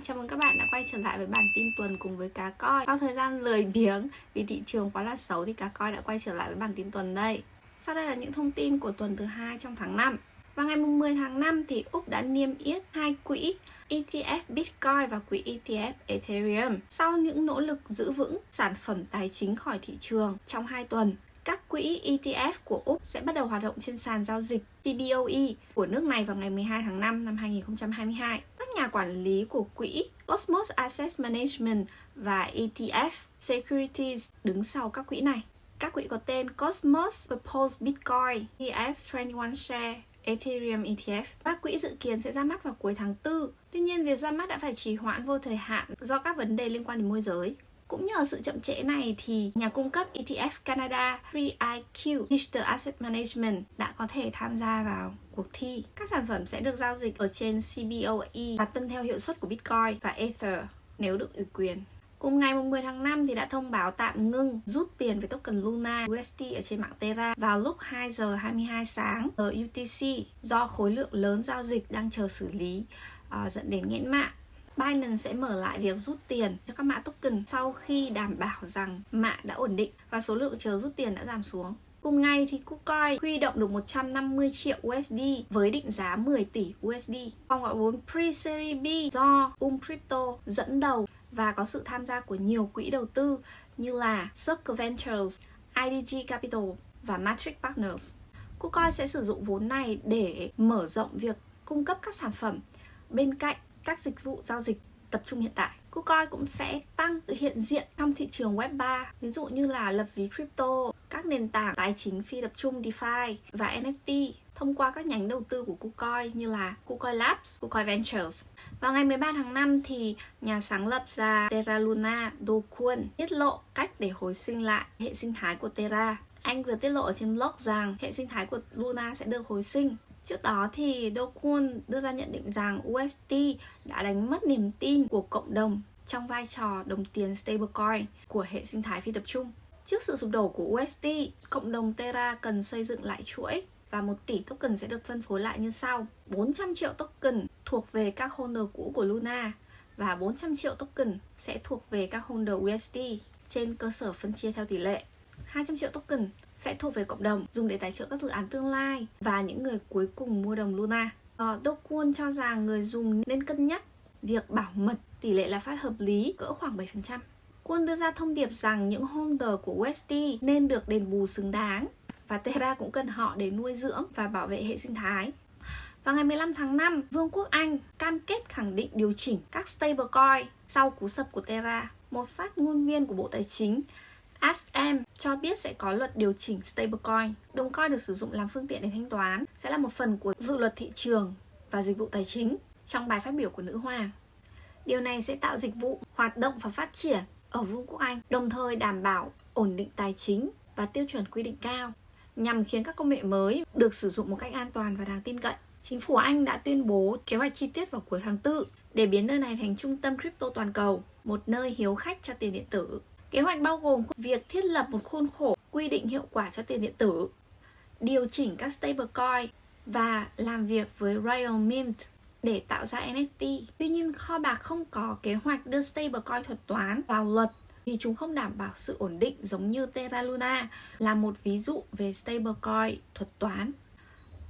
chào mừng các bạn đã quay trở lại với bản tin tuần cùng với Cá Coi. Sau thời gian lười biếng vì thị trường quá là xấu thì Cá Coi đã quay trở lại với bản tin tuần đây. Sau đây là những thông tin của tuần thứ 2 trong tháng 5. Vào ngày 10 tháng 5 thì Úc đã niêm yết hai quỹ ETF Bitcoin và quỹ ETF Ethereum sau những nỗ lực giữ vững sản phẩm tài chính khỏi thị trường trong 2 tuần. Các quỹ ETF của Úc sẽ bắt đầu hoạt động trên sàn giao dịch CBOE của nước này vào ngày 12 tháng 5 năm 2022. Các nhà quản lý của quỹ Cosmos Asset Management và ETF Securities đứng sau các quỹ này. Các quỹ có tên Cosmos Purpose Bitcoin, ETF 21 Share, Ethereum ETF. Các quỹ dự kiến sẽ ra mắt vào cuối tháng 4. Tuy nhiên, việc ra mắt đã phải trì hoãn vô thời hạn do các vấn đề liên quan đến môi giới. Cũng nhờ sự chậm trễ này thì nhà cung cấp ETF Canada 3iQ Digital Asset Management đã có thể tham gia vào cuộc thi. Các sản phẩm sẽ được giao dịch ở trên CBOE và tuân theo hiệu suất của Bitcoin và Ether nếu được ủy quyền. Cùng ngày 10 tháng 5 thì đã thông báo tạm ngưng rút tiền về token Luna UST ở trên mạng Terra vào lúc 2 giờ 22 sáng ở UTC do khối lượng lớn giao dịch đang chờ xử lý dẫn đến nghẽn mạng. Binance sẽ mở lại việc rút tiền cho các mã token sau khi đảm bảo rằng mã đã ổn định và số lượng chờ rút tiền đã giảm xuống. Cùng ngày thì KuCoin huy động được 150 triệu USD với định giá 10 tỷ USD. Vòng gọi vốn Pre-Series B do Crypto dẫn đầu và có sự tham gia của nhiều quỹ đầu tư như là Circle Ventures, IDG Capital và Matrix Partners. KuCoin sẽ sử dụng vốn này để mở rộng việc cung cấp các sản phẩm bên cạnh các dịch vụ giao dịch tập trung hiện tại. KuCoin cũng sẽ tăng hiện diện trong thị trường Web 3, ví dụ như là lập ví crypto, các nền tảng tài chính phi tập trung DeFi và NFT thông qua các nhánh đầu tư của KuCoin như là KuCoin Labs, KuCoin Ventures. Vào ngày 13 tháng 5 thì nhà sáng lập ra Terra Luna Do Kwon tiết lộ cách để hồi sinh lại hệ sinh thái của Terra. Anh vừa tiết lộ ở trên blog rằng hệ sinh thái của Luna sẽ được hồi sinh. Trước đó thì Do Kwon đưa ra nhận định rằng UST đã đánh mất niềm tin của cộng đồng trong vai trò đồng tiền stablecoin của hệ sinh thái phi tập trung. Trước sự sụp đổ của UST, cộng đồng Terra cần xây dựng lại chuỗi và 1 tỷ token sẽ được phân phối lại như sau. 400 triệu token thuộc về các holder cũ của Luna và 400 triệu token sẽ thuộc về các holder UST trên cơ sở phân chia theo tỷ lệ. 200 triệu token sẽ thuộc về cộng đồng dùng để tài trợ các dự án tương lai và những người cuối cùng mua đồng Luna. Do Kwon cho rằng người dùng nên cân nhắc việc bảo mật tỷ lệ lạm phát hợp lý cỡ khoảng 7%. Kwon đưa ra thông điệp rằng những holder của UST nên được đền bù xứng đáng và Terra cũng cần họ để nuôi dưỡng và bảo vệ hệ sinh thái. Vào ngày 15 tháng 5, Vương quốc Anh cam kết khẳng định điều chỉnh các stablecoin sau cú sập của Terra. Một phát ngôn viên của Bộ Tài chính SM cho biết sẽ có luật điều chỉnh stablecoin. Đồng coin được sử dụng làm phương tiện để thanh toán sẽ là một phần của dự luật thị trường và dịch vụ tài chính trong bài phát biểu của nữ hoàng. Điều này sẽ tạo dịch vụ hoạt động và phát triển ở Vương quốc Anh, đồng thời đảm bảo ổn định tài chính và tiêu chuẩn quy định cao, nhằm khiến các công nghệ mới được sử dụng một cách an toàn và đáng tin cậy. Chính phủ Anh đã tuyên bố kế hoạch chi tiết vào cuối tháng 4 để biến nơi này thành trung tâm crypto toàn cầu, một nơi hiếu khách cho tiền điện tử. Kế hoạch bao gồm việc thiết lập một khuôn khổ quy định hiệu quả cho tiền điện tử, điều chỉnh các stablecoin và làm việc với Royal Mint để tạo ra NFT. Tuy nhiên, kho bạc không có kế hoạch đưa stablecoin thuật toán vào luật vì chúng không đảm bảo sự ổn định giống như Terra Luna là một ví dụ về stablecoin thuật toán.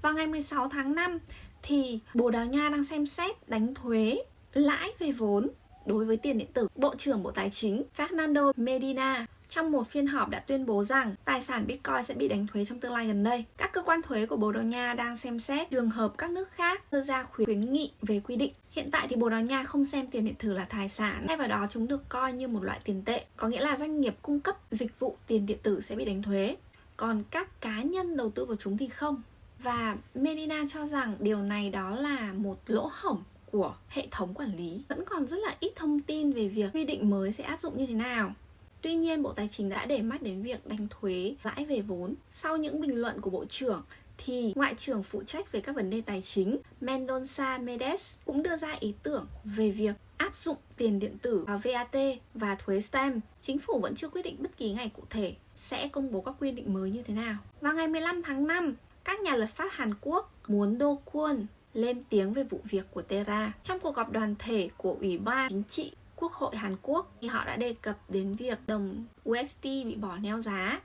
Vào ngày 16 tháng 5 thì Bồ Đào Nha đang xem xét đánh thuế lãi về vốn đối với tiền điện tử. Bộ trưởng Bộ Tài chính Fernando Medina trong một phiên họp đã tuyên bố rằng tài sản Bitcoin sẽ bị đánh thuế trong tương lai gần đây. Các cơ quan thuế của Bồ Đào Nha đang xem xét trường hợp các nước khác đưa ra khuyến nghị về quy định. Hiện tại thì Bồ Đào Nha không xem tiền điện tử là tài sản, thay vào đó chúng được coi như một loại tiền tệ, có nghĩa là doanh nghiệp cung cấp dịch vụ tiền điện tử sẽ bị đánh thuế, còn các cá nhân đầu tư vào chúng thì không. Và Medina cho rằng điều này đó là một lỗ hổng của hệ thống quản lý. Vẫn còn rất là ít thông tin về việc quy định mới sẽ áp dụng như thế nào. Tuy nhiên, Bộ Tài chính đã để mắt đến việc đánh thuế lãi về vốn. Sau những bình luận của Bộ trưởng, thì Ngoại trưởng phụ trách về các vấn đề tài chính Mendonça Mendes cũng đưa ra ý tưởng về việc áp dụng tiền điện tử vào VAT và thuế stamp. Chính phủ vẫn chưa quyết định bất kỳ ngày cụ thể sẽ công bố các quy định mới như thế nào. Vào ngày 15 tháng 5, các nhà lập pháp Hàn Quốc muốn Do Kwon lên tiếng về vụ việc của Terra. Trong cuộc họp đoàn thể của Ủy ban Chính trị Quốc hội Hàn Quốc thì họ đã đề cập đến việc đồng USD bị bỏ neo giá.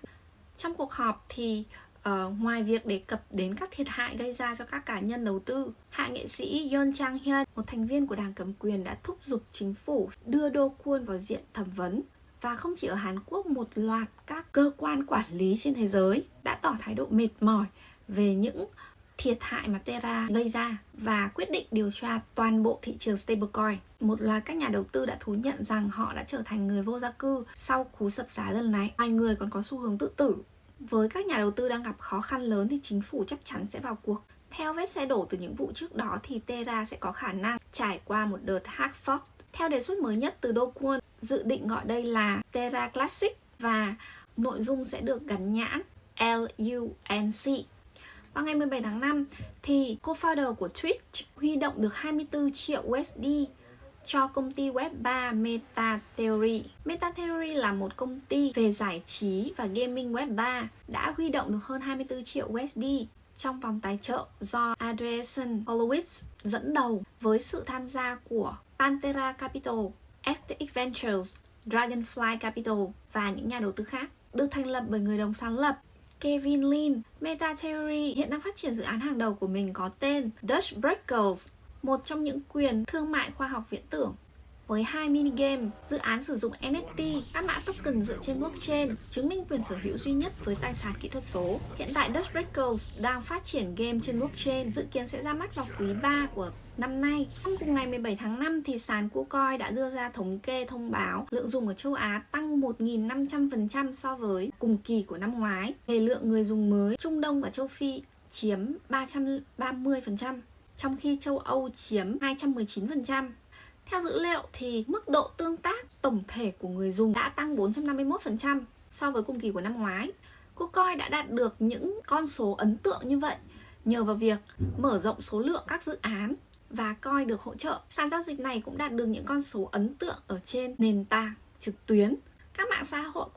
Trong cuộc họp thì ngoài việc đề cập đến các thiệt hại gây ra cho các cá nhân đầu tư, hạ nghị sĩ Yoon Chang-hyun, một thành viên của đảng cầm quyền, đã thúc giục chính phủ đưa Do Kwon vào diện thẩm vấn. Và không chỉ ở Hàn Quốc, một loạt các cơ quan quản lý trên thế giới đã tỏ thái độ mệt mỏi về những thiệt hại mà Terra gây ra và quyết định điều tra toàn bộ thị trường stablecoin. Một loạt các nhà đầu tư đã thú nhận rằng họ đã trở thành người vô gia cư sau cú sập giá lần này. Vài người còn có xu hướng tự tử. Với các nhà đầu tư đang gặp khó khăn lớn thì chính phủ chắc chắn sẽ vào cuộc. Theo vết xe đổ từ những vụ trước đó thì Terra sẽ có khả năng trải qua một đợt hard fork. Theo đề xuất mới nhất từ Do Kwon, dự định gọi đây là Terra Classic và nội dung sẽ được gắn nhãn LUNC. Vào ngày 17 tháng 5 thì co-founder của Twitch huy động được 24 triệu USD cho công ty web 3 MetaTheory. MetaTheory là một công ty về giải trí và gaming web 3 đã huy động được hơn 24 triệu USD trong vòng tài trợ do Andreessen Horowitz dẫn đầu với sự tham gia của Pantera Capital, FTX Ventures, Dragonfly Capital và những nhà đầu tư khác. Được thành lập bởi người đồng sáng lập Kevin Lin, MetaTheory hiện đang phát triển dự án hàng đầu của mình có tên Dutch Breakers, một trong những quyền thương mại khoa học viễn tưởng. Với 2 minigame, dự án sử dụng NFT, các mã token dựa trên blockchain, chứng minh quyền sở hữu duy nhất với tài sản kỹ thuật số. Hiện tại Dutch Breakers đang phát triển game trên blockchain, dự kiến sẽ ra mắt vào quý 3 của năm nay. Trong cùng ngày 17 tháng 5 thì sàn KuCoin đã đưa ra thống kê thông báo lượng dùng ở châu Á tăng 1.500% so với cùng kỳ của năm ngoái. Về lượng người dùng mới, Trung Đông và châu Phi chiếm 330%, trong khi châu Âu chiếm 219%. Theo dữ liệu thì mức độ tương tác tổng thể của người dùng đã tăng 451% so với cùng kỳ của năm ngoái. KuCoin đã đạt được những con số ấn tượng như vậy nhờ vào việc mở rộng số lượng các dự án và coin được hỗ trợ. Sàn giao dịch này cũng đạt được những con số ấn tượng ở trên nền tảng trực tuyến. Các mạng xã hội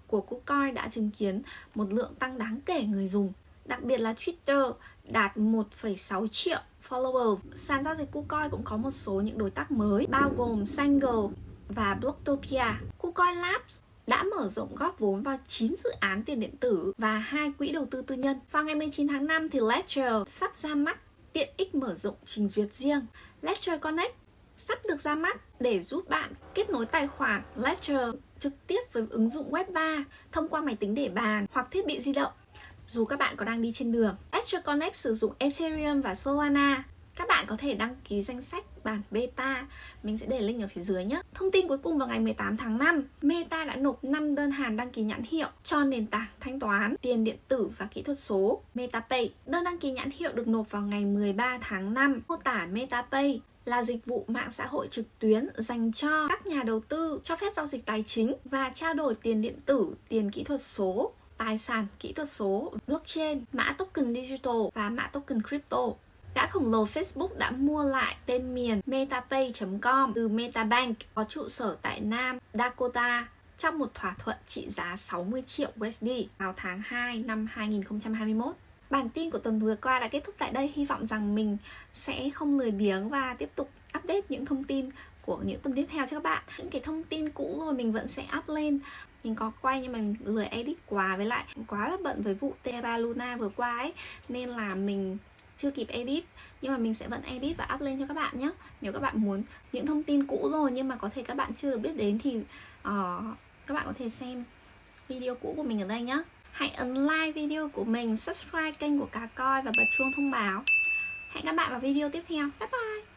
của KuCoin đã chứng kiến một lượng tăng đáng kể người dùng. Đặc biệt là Twitter đạt 1,6 triệu followers. Sàn giao dịch KuCoin cũng có một số những đối tác mới bao gồm Sangle và Blocktopia. KuCoin Labs đã mở rộng góp vốn vào 9 dự án tiền điện tử và 2 quỹ đầu tư tư nhân. Vào ngày 19 tháng 5 thì Ledger sắp ra mắt tiện ích mở rộng trình duyệt riêng. Ledger Connect sắp được ra mắt để giúp bạn kết nối tài khoản Ledger trực tiếp với ứng dụng web 3 thông qua máy tính để bàn hoặc thiết bị di động. Dù các bạn có đang đi trên đường, Ledger Connect sử dụng Ethereum và Solana. Các bạn có thể đăng ký danh sách bản beta, mình sẽ để link ở phía dưới nhé. Thông tin cuối cùng, vào ngày 18 tháng 5, Meta đã nộp 5 đơn hàng đăng ký nhãn hiệu cho nền tảng thanh toán, tiền điện tử và kỹ thuật số MetaPay. Đơn đăng ký nhãn hiệu được nộp vào ngày 13 tháng 5. Mô tả MetaPay là dịch vụ mạng xã hội trực tuyến dành cho các nhà đầu tư, cho phép giao dịch tài chính và trao đổi tiền điện tử, tiền kỹ thuật số, tài sản kỹ thuật số, blockchain, mã token digital và mã token crypto. Gã khổng lồ Facebook đã mua lại tên miền metapay.com từ Metabank có trụ sở tại Nam Dakota trong một thỏa thuận trị giá 60 triệu USD vào tháng 2 năm 2021. Bản tin của tuần vừa qua đã kết thúc tại đây. Hy vọng rằng mình sẽ không lười biếng và tiếp tục update những thông tin của những tuần tiếp theo cho các bạn. Những cái thông tin cũ rồi mình vẫn sẽ up lên. Mình có quay nhưng mà mình lười edit quá, với lại quá bận với vụ Terra Luna vừa qua ấy, nên là mình chưa kịp edit. Nhưng mà mình sẽ vẫn edit và up lên cho các bạn nhé. Nếu các bạn muốn những thông tin cũ rồi nhưng mà có thể các bạn chưa biết đến thì các bạn có thể xem video cũ của mình ở đây nhé. Hãy ấn like video của mình, subscribe kênh của KaCoin và bật chuông thông báo. Hẹn các bạn vào video tiếp theo. Bye bye.